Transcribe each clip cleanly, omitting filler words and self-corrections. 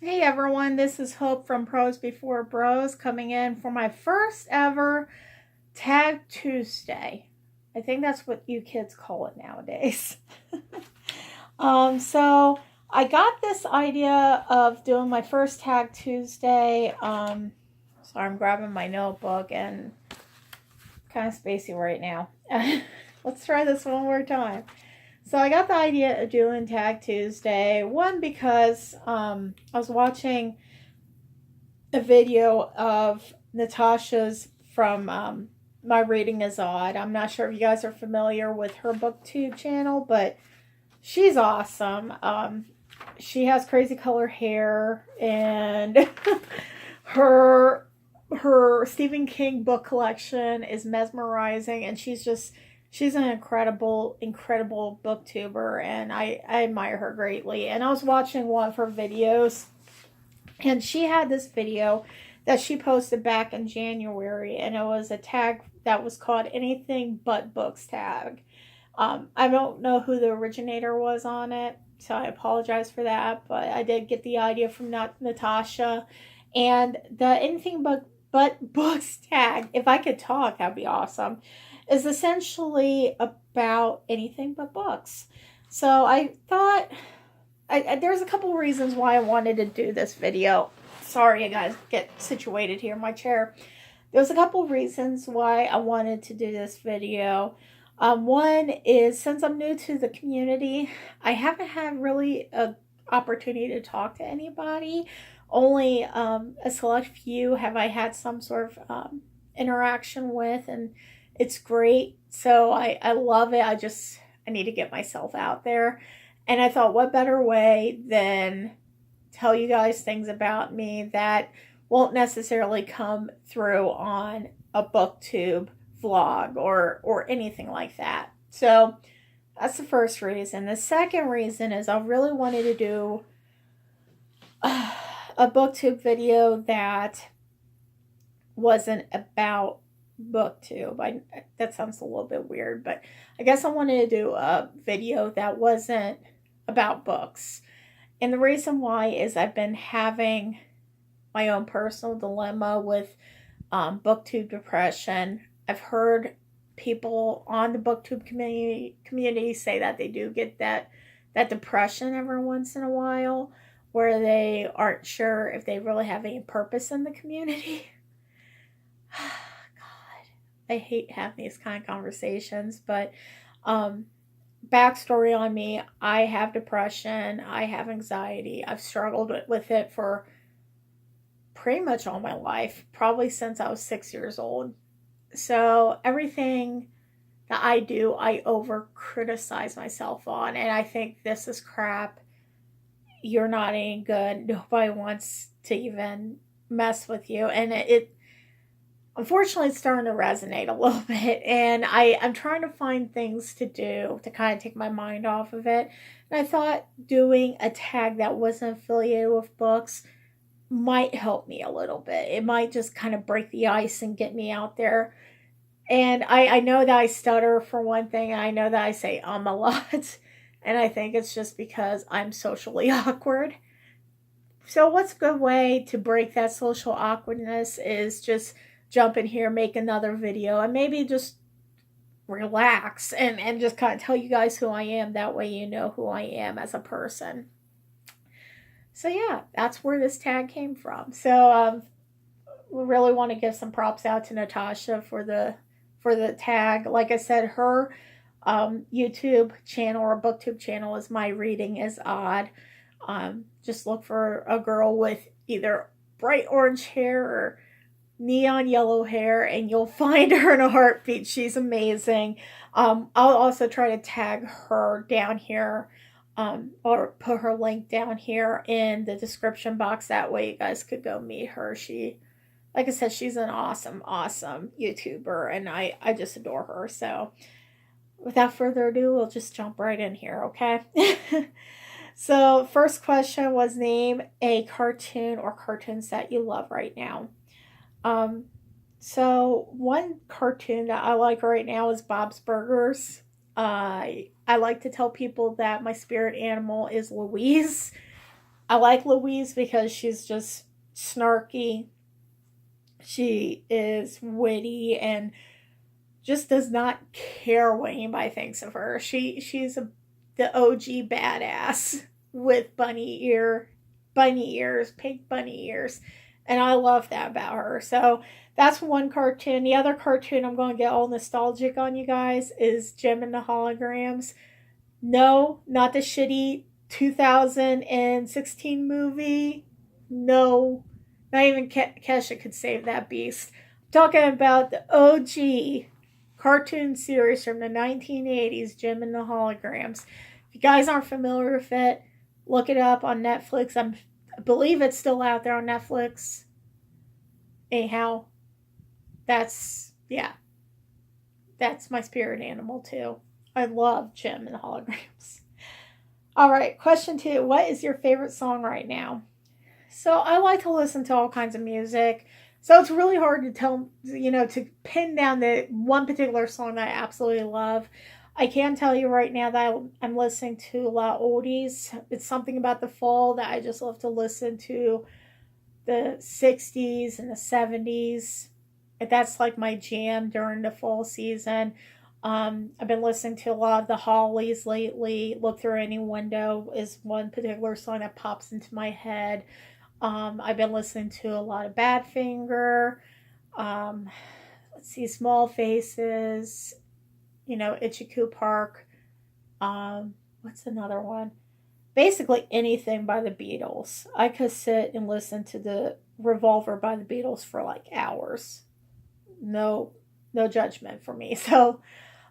Hey everyone, this is Hope from Pros Before Bros coming in for my first ever Tag Tuesday. I think that's what you kids call it nowadays. So I got this idea of doing my first Tag Tuesday. Sorry, I'm grabbing my notebook and kind of spacey right now. Let's try this one more time. So I got the idea of doing Tag Tuesday. One, because I was watching a video of Natasha's from My Reading is Odd. I'm not sure if you guys are familiar with her booktube channel, but she's awesome. She has crazy color hair, and her Stephen King book collection is mesmerizing, and she's an incredible booktuber, and I admire her greatly. And I was watching one of her videos, and she had this video that she posted back in January, and it was a tag that was called Anything But Books tag. I don't know who the originator was on it, so I apologize for that, but I did get the idea from Natasha. And the Anything But Books tag, if I could talk, that'd be awesome, is essentially about anything but books. So I thought there's a couple reasons why I wanted to do this video. Sorry, you guys, get situated here in my chair. There's a couple reasons why I wanted to do this video. One is, since I'm new to the community, I haven't had really a opportunity to talk to anybody. Only a select few have I had some sort of interaction with, and it's great. So I love it. I need to get myself out there. And I thought, what better way than tell you guys things about me that won't necessarily come through on a booktube vlog or anything like that. So that's the first reason. The second reason is I really wanted to do a booktube video that wasn't about booktube. That sounds a little bit weird, but I guess I wanted to do a video that wasn't about books. And the reason why is I've been having my own personal dilemma with booktube depression. I've heard people on the booktube community say that they do get that depression every once in a while, where they aren't sure if they really have any purpose in the community. God, I hate having these kind of conversations, but backstory on me: I have depression, I have anxiety. I've struggled with it for pretty much all my life, probably since I was 6 years old. So everything that I do, I over criticize myself on, and I think this is crap. You're not any good. Nobody wants to even mess with you, and it unfortunately it's starting to resonate a little bit. And I'm trying to find things to do to kind of take my mind off of it. And I thought doing a tag that wasn't affiliated with books might help me a little bit. It might just kind of break the ice and get me out there. And I know that I stutter for one thing, and I know that I say a lot. And I think it's just because I'm socially awkward. So, what's a good way to break that social awkwardness is just jump in here, make another video, and maybe just relax and just kind of tell you guys who I am. That way, you know who I am as a person. So, yeah, that's where this tag came from. So, we really want to give some props out to Natasha for the tag. Like I said, her YouTube channel or booktube channel is My Reading is Odd. Just look for a girl with either bright orange hair or neon yellow hair, and you'll find her in a heartbeat. She's amazing. I'll also try to tag her down here, or put her link down here in the description box. That way, you guys could go meet her. Like I said, she's an awesome YouTuber, and I just adore her. So, without further ado, we'll just jump right in here, okay? So, first question was, name a cartoon or cartoons that you love right now. Um, so one cartoon that I like right now is Bob's Burgers. I like to tell people that my spirit animal is Louise. I like Louise because she's just snarky. She is witty and just does not care what anybody thinks of her. The OG badass with bunny ears, pink bunny ears, and I love that about her. So that's one cartoon. The other cartoon I'm going to get all nostalgic on you guys is Jem and the Holograms. No, not the shitty 2016 movie. No, not even Kesha could save that beast. I'm talking about the OG cartoon series from the 1980s, Jem and the Holograms. If you guys aren't familiar with it, look it up on Netflix. I believe it's still out there on Netflix. Anyhow, that's my spirit animal too. I love Jem and the Holograms. All right, question 2. What is your favorite song right now? So I like to listen to all kinds of music. So it's really hard to to pin down the one particular song that I absolutely love. I can tell you right now that I'm listening to a lot of oldies. It's something about the fall that I just love to listen to. The 60s and the 70s. That's like my jam during the fall season. I've been listening to a lot of the Hollies lately. Look Through Any Window is one particular song that pops into my head. I've been listening to a lot of Badfinger. Let's see, Small Faces. Itchy Park. What's another one? Basically anything by the Beatles. I could sit and listen to the Revolver by the Beatles for like hours. No judgment for me. So,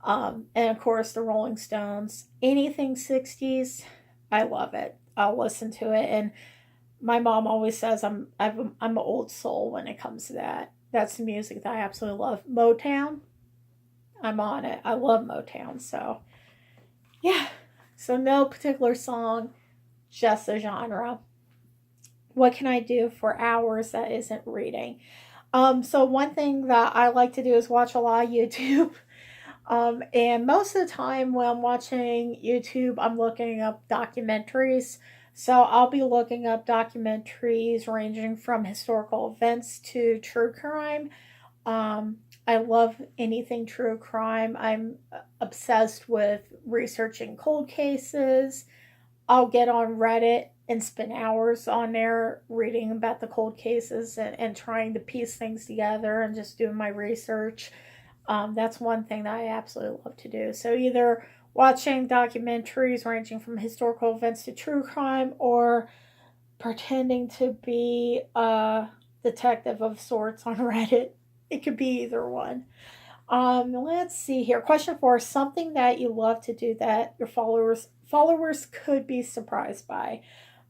and of course the Rolling Stones. Anything 60s, I love it. I'll listen to it. And my mom always says I'm an old soul when it comes to that. That's the music that I absolutely love. Motown, I'm on it. I love Motown. So, yeah. So no particular song, just a genre. What can I do for hours that isn't reading? So one thing that I like to do is watch a lot of YouTube. And most of the time when I'm watching YouTube, I'm looking up documentaries. So I'll be looking up documentaries ranging from historical events to true crime. I love anything true crime. I'm obsessed with researching cold cases. I'll get on Reddit and spend hours on there reading about the cold cases and trying to piece things together and just doing my research. That's one thing that I absolutely love to do. So either watching documentaries ranging from historical events to true crime or pretending to be a detective of sorts on Reddit. It could be either one. Let's see here. Question 4: something that you love to do that your followers could be surprised by.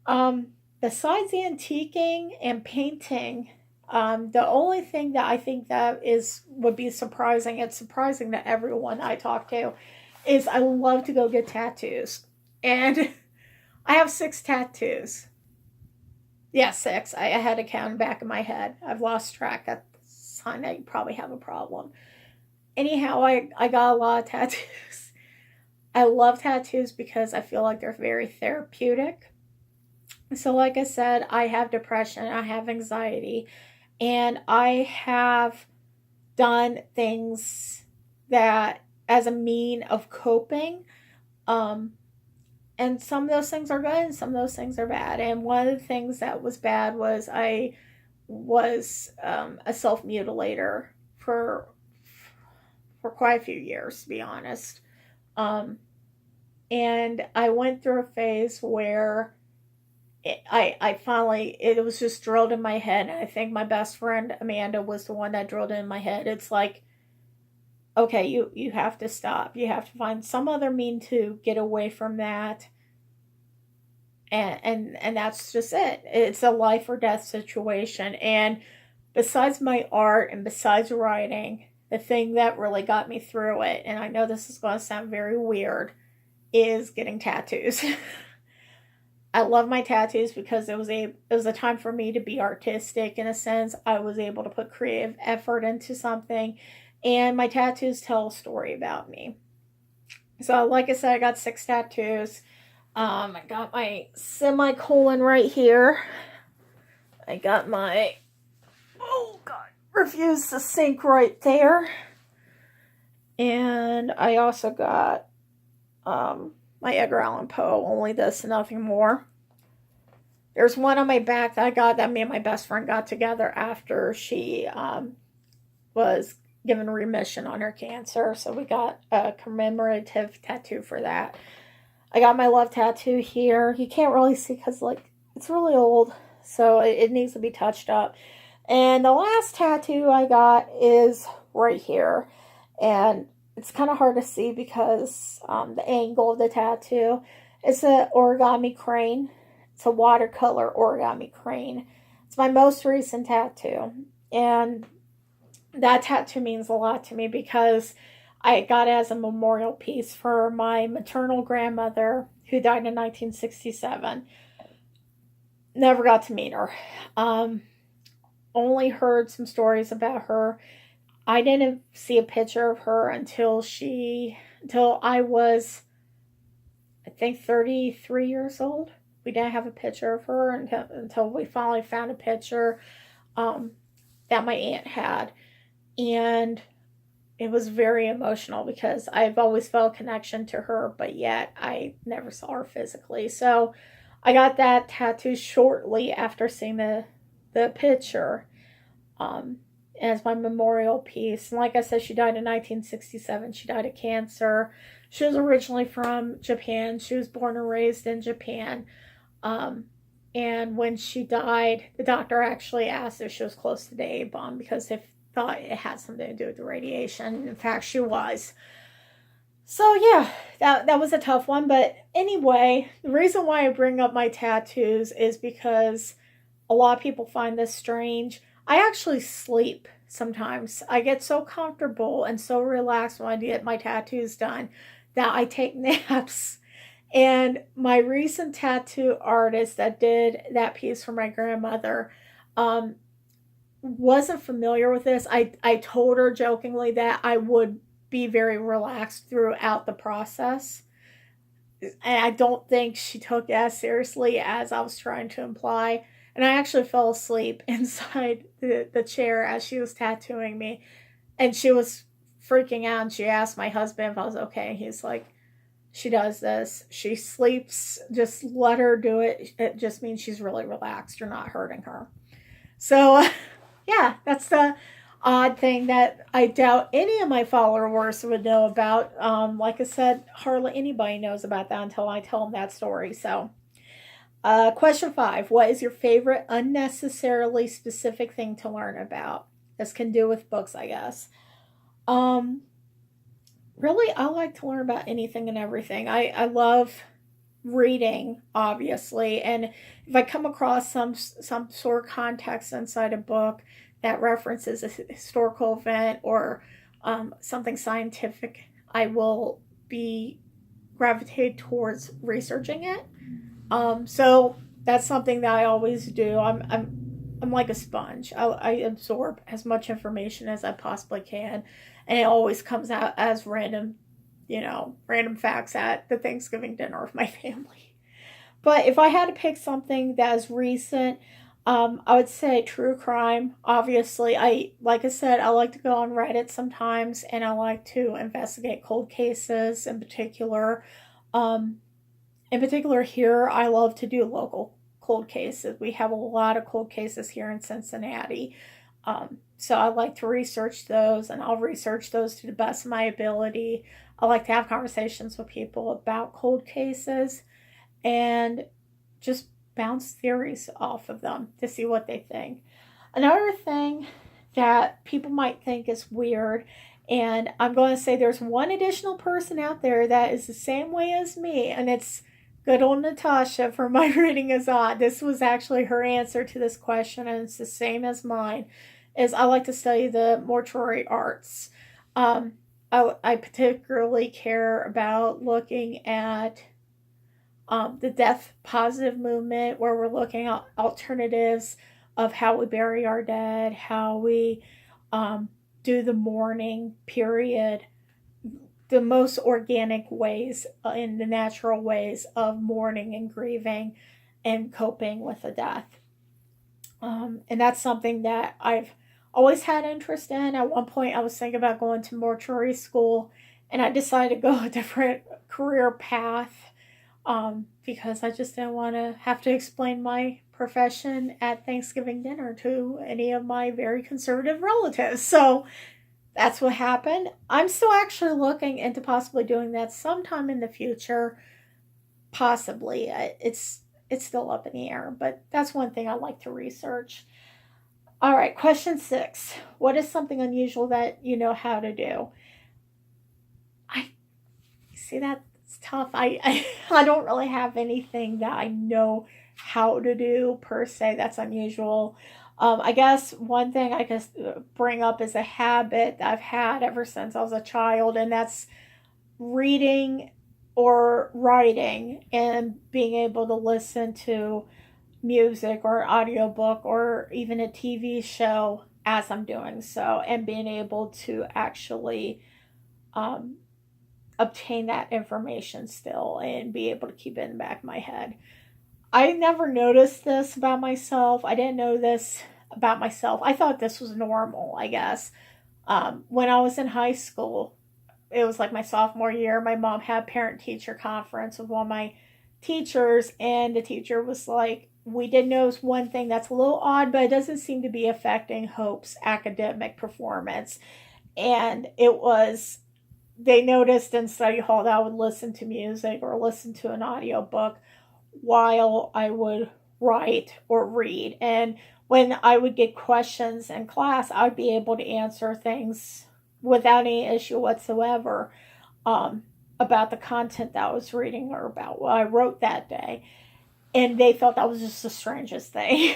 Besides antiquing and painting, the only thing that I think that would be surprising, it's surprising to everyone I talk to, is I love to go get tattoos. And I have 6 tattoos. Yeah, 6. I had to count back in my head. I've lost track. That's a sign that you probably have a problem. Anyhow, I got a lot of tattoos. I love tattoos because I feel like they're very therapeutic. So like I said, I have depression, I have anxiety, and I have done things that as a mean of coping. And some of those things are good and some of those things are bad. And one of the things that was bad was I was a self-mutilator for quite a few years, to be honest. And I went through a phase where I finally, it was just drilled in my head. And I think my best friend, Amanda, was the one that drilled it in my head. It's like, okay, you have to stop. You have to find some other mean to get away from that. And that's just it. It's a life or death situation. And besides my art and besides writing, the thing that really got me through it, and I know this is going to sound very weird, is getting tattoos. I love my tattoos because it was a time for me to be artistic in a sense. I was able to put creative effort into something, and my tattoos tell a story about me. So like I said, I got 6 tattoos. I got my semicolon right here. I got my, oh God, refuse to sink right there. And I also got my Edgar Allan Poe, Only This and Nothing More. There's one on my back that I got that me and my best friend got together after she was given remission on her cancer. So we got a commemorative tattoo for that. I got my love tattoo here. You can't really see because like it's really old, so it needs to be touched up. And the last tattoo I got is right here, and it's kind of hard to see because the angle of the tattoo. It's an origami crane. It's a watercolor origami crane. It's my most recent tattoo, and that tattoo means a lot to me because I got it as a memorial piece for my maternal grandmother who died in 1967. Never got to meet her. Only heard some stories about her. I didn't see a picture of her until I was, I think, 33 years old. We didn't have a picture of her until we finally found a picture that my aunt had. And it was very emotional because I've always felt a connection to her, but yet I never saw her physically. So I got that tattoo shortly after seeing the picture as my memorial piece. And like I said, she died in 1967. She died of cancer. She was originally from Japan. She was born and raised in Japan. And when she died, the doctor actually asked if she was close to the A-bomb because they thought it had something to do with the radiation. In fact, she was. So yeah, that was a tough one. But anyway, the reason why I bring up my tattoos is because a lot of people find this strange. I actually sleep sometimes. I get so comfortable and so relaxed when I get my tattoos done that I take naps. And my recent tattoo artist that did that piece for my grandmother wasn't familiar with this. I told her jokingly that I would be very relaxed throughout the process. And I don't think she took it as seriously as I was trying to imply. And I actually fell asleep inside the chair as she was tattooing me. And she was freaking out. And she asked my husband if I was okay. He's like, she does this. She sleeps. Just let her do it. It just means she's really relaxed. You're not hurting her. So, yeah, that's the odd thing that I doubt any of my followers would know about. Like I said, hardly anybody knows about that until I tell them that story. So, question 5. What is your favorite unnecessarily specific thing to learn about? This can do with books, I guess. Um, Really, I like to learn about anything and everything. I love reading, obviously, and if I come across some sort of context inside a book that references a historical event or something scientific, I will be gravitated towards researching it. So that's something that I always do. I'm like a sponge. I absorb as much information as I possibly can, and it always comes out as random, random facts at the Thanksgiving dinner of my family. But if I had to pick something that is recent, I would say true crime. Obviously, like I said, I like to go on Reddit sometimes, and I like to investigate cold cases in particular. Um, in particular, here I love to do local cold cases. We have a lot of cold cases here in Cincinnati. So I like to research those, and I'll research those to the best of my ability. I like to have conversations with people about cold cases and just bounce theories off of them to see what they think. Another thing that people might think is weird, and I'm going to say there's one additional person out there that is the same way as me, and it's good old Natasha from My Reading is Odd. This was actually her answer to this question, and it's the same as mine. Is I like to study the mortuary arts. I particularly care about looking at the death positive movement, where we're looking at alternatives of how we bury our dead, how we do the mourning period, the most organic ways, in the natural ways of mourning and grieving and coping with a death. And that's something that I've always had interest in. At one point, I was thinking about going to mortuary school, and I decided to go a different career path, because I just didn't want to have to explain my profession at Thanksgiving dinner to any of my very conservative relatives. So that's what happened. I'm still actually looking into possibly doing that sometime in the future. Possibly. It's still up in the air, but that's one thing I like to research. All right, question 6. What is something unusual that you know how to do? I see that's tough. I don't really have anything that I know how to do per se that's unusual. I guess one thing I could bring up is a habit that I've had ever since I was a child, and that's reading or writing and being able to listen to music or audiobook or even a TV show as I'm doing so, and being able to actually um, obtain that information still and be able to keep it in the back of my head. I never noticed this about myself. I didn't know this about myself. I thought this was normal, I guess. When I was in high school, it was like my sophomore year, my mom had parent teacher conference with one of my teachers, and the teacher was like, we did notice one thing that's a little odd, but it doesn't seem to be affecting Hope's academic performance. And it was, they noticed in study hall that I would listen to music or listen to an audiobook while I would write or read. And when I would get questions in class, I'd be able to answer things without any issue whatsoever, about the content that I was reading or about what I wrote that day. And they felt that was just the strangest thing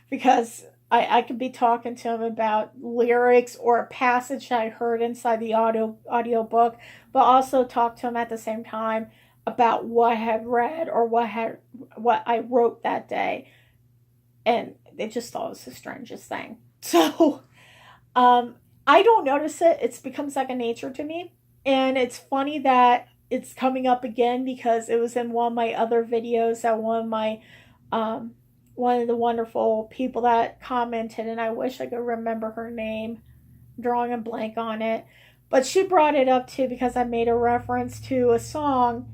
because I could be talking to them about lyrics or a passage I heard inside the audio book, but also talk to them at the same time about what I had read or what I wrote that day. And they just thought it was the strangest thing. So I don't notice it. It's become second nature to me. And it's funny that it's coming up again because it was in one of my other videos that one of the wonderful people that commented, and I wish I could remember her name. I'm drawing a blank on it. But she brought it up too because I made a reference to a song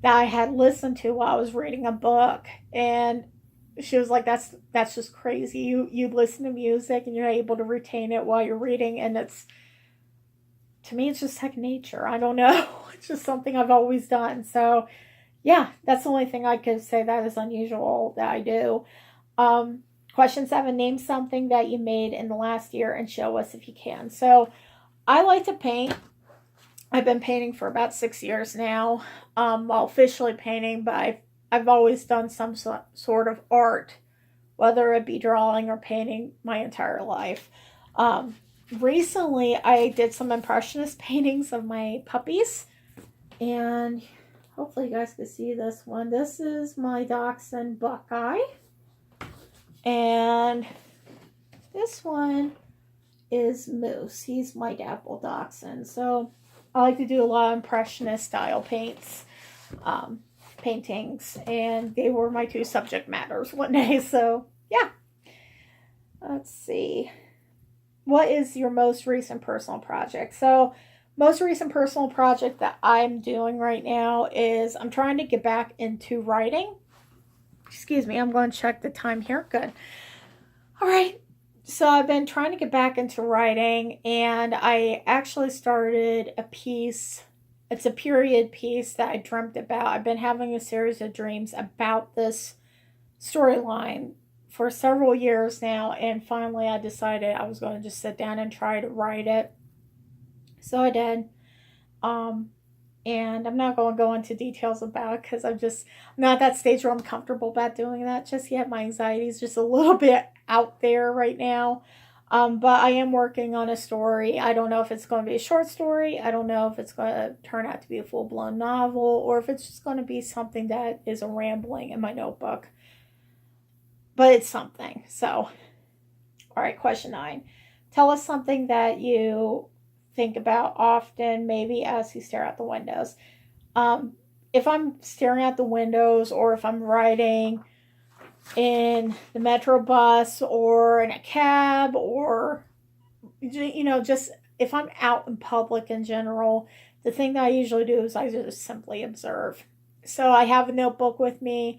that I had listened to while I was reading a book. And she was like, that's just crazy. You listen to music and you're able to retain it while you're reading, and it's, to me, it's just second nature. I don't know. It's just something I've always done. So yeah, that's the only thing I could say that is unusual that I do. Question 7, name something that you made in the last year and show us if you can. So I like to paint. I've been painting for about 6 years now. Well, officially painting, but I've always done some sort of art, whether it be drawing or painting, my entire life. Recently, I did some impressionist paintings of my puppies, and hopefully you guys can see this one. This is my dachshund Buckeye, and this one is Moose. He's my dapple dachshund. So I like to do a lot of impressionist style paintings, and they were my 2 subject matters one day. So yeah, let's see. What is your most recent personal project? So most recent personal project that I'm doing right now is I'm trying to get back into writing. Excuse me, I'm going to check the time here. Good. All right. So I've been trying to get back into writing, and I actually started a piece. It's a period piece that I dreamt about. I've been having a series of dreams about this storyline for several years now, and finally I decided I was going to just sit down and try to write it. So I did. And I'm not going to go into details about it because I'm not at that stage where I'm comfortable about doing that just yet. My anxiety is just a little bit out there right now. But I am working on a story. I don't know if it's going to be a short story. I don't know if it's going to turn out to be a full-blown novel, or if it's just going to be something that is a rambling in my notebook. But it's something. So, all right, question 9. Tell us something that you think about often, maybe as you stare out the windows. Um, if I'm staring out the windows, or if I'm riding in the metro bus or in a cab, or just if I'm out in public in general, the thing that I usually do is I just simply observe. So I have a notebook with me,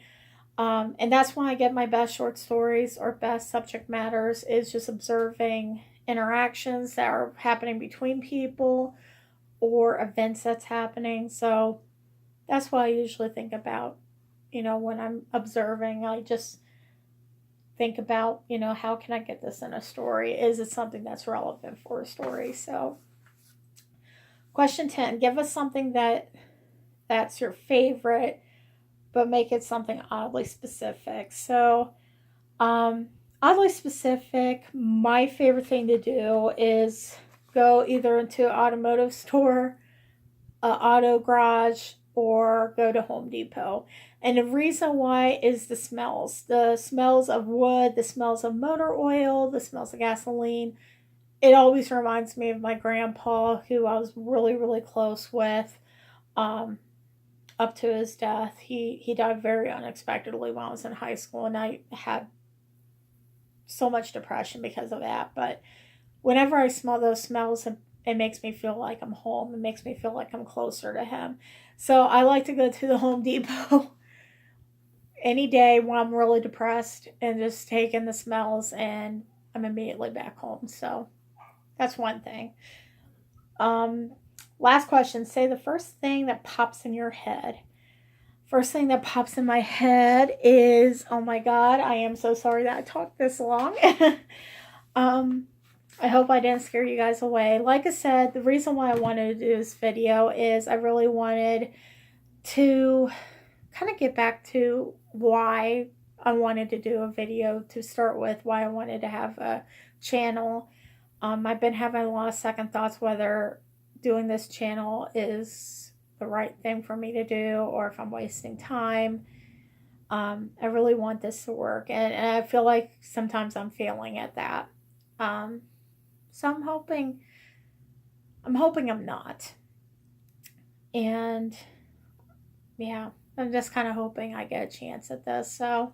and that's when I get my best short stories or best subject matters, is just observing interactions that are happening between people or events that's happening. So that's what I usually think about, when I'm observing. I just think about, how can I get this in a story? Is it something that's relevant for a story? So, question 10, give us something that's your favorite, but make it something oddly specific. So, oddly specific, my favorite thing to do is go either into an automotive store, an auto garage, or go to Home Depot. And the reason why is the smells of wood, the smells of motor oil, the smells of gasoline. It always reminds me of my grandpa, who I was really, really close with, um, up to his death. He died very unexpectedly when I was in high school, and I had so much depression because of that. But whenever I smell those smells, it makes me feel like I'm home. It makes me feel like I'm closer to him. So I like to go to the Home Depot any day when I'm really depressed and just take in the smells, and I'm immediately back home. So that's one thing. Um, Last question. Say the first thing that pops in your head. First thing that pops in my head is, oh my God, I am so sorry that I talked this long. um, I hope I didn't scare you guys away. Like I said, the reason why I wanted to do this video is I really wanted to kind of get back to why I wanted to do a video to start with, why I wanted to have a channel. I've been having a lot of second thoughts whether doing this channel is the right thing for me to do, or if I'm wasting time. I really want this to work, and I feel like sometimes I'm failing at that. So I'm hoping I'm not. And yeah, I'm just kind of hoping I get a chance at this. So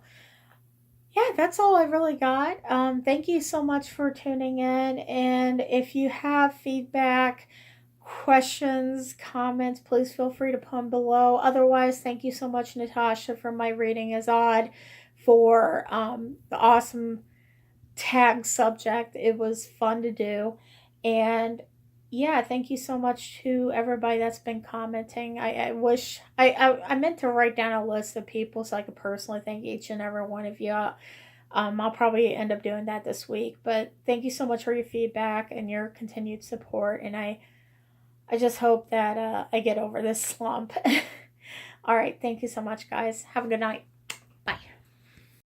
yeah, that's all I really got. Thank you so much for tuning in. And if you have feedback, questions, comments, please feel free to put them below. Otherwise, thank you so much, Natasha, for My Reading is Odd, for the awesome tag subject. It was fun to do. And yeah, thank you so much to everybody that's been commenting. I wish I meant to write down a list of people so I could personally thank each and every one of you. I'll probably end up doing that this week. But thank you so much for your feedback and your continued support. And I just hope that I get over this slump. All right. Thank you so much, guys. Have a good night.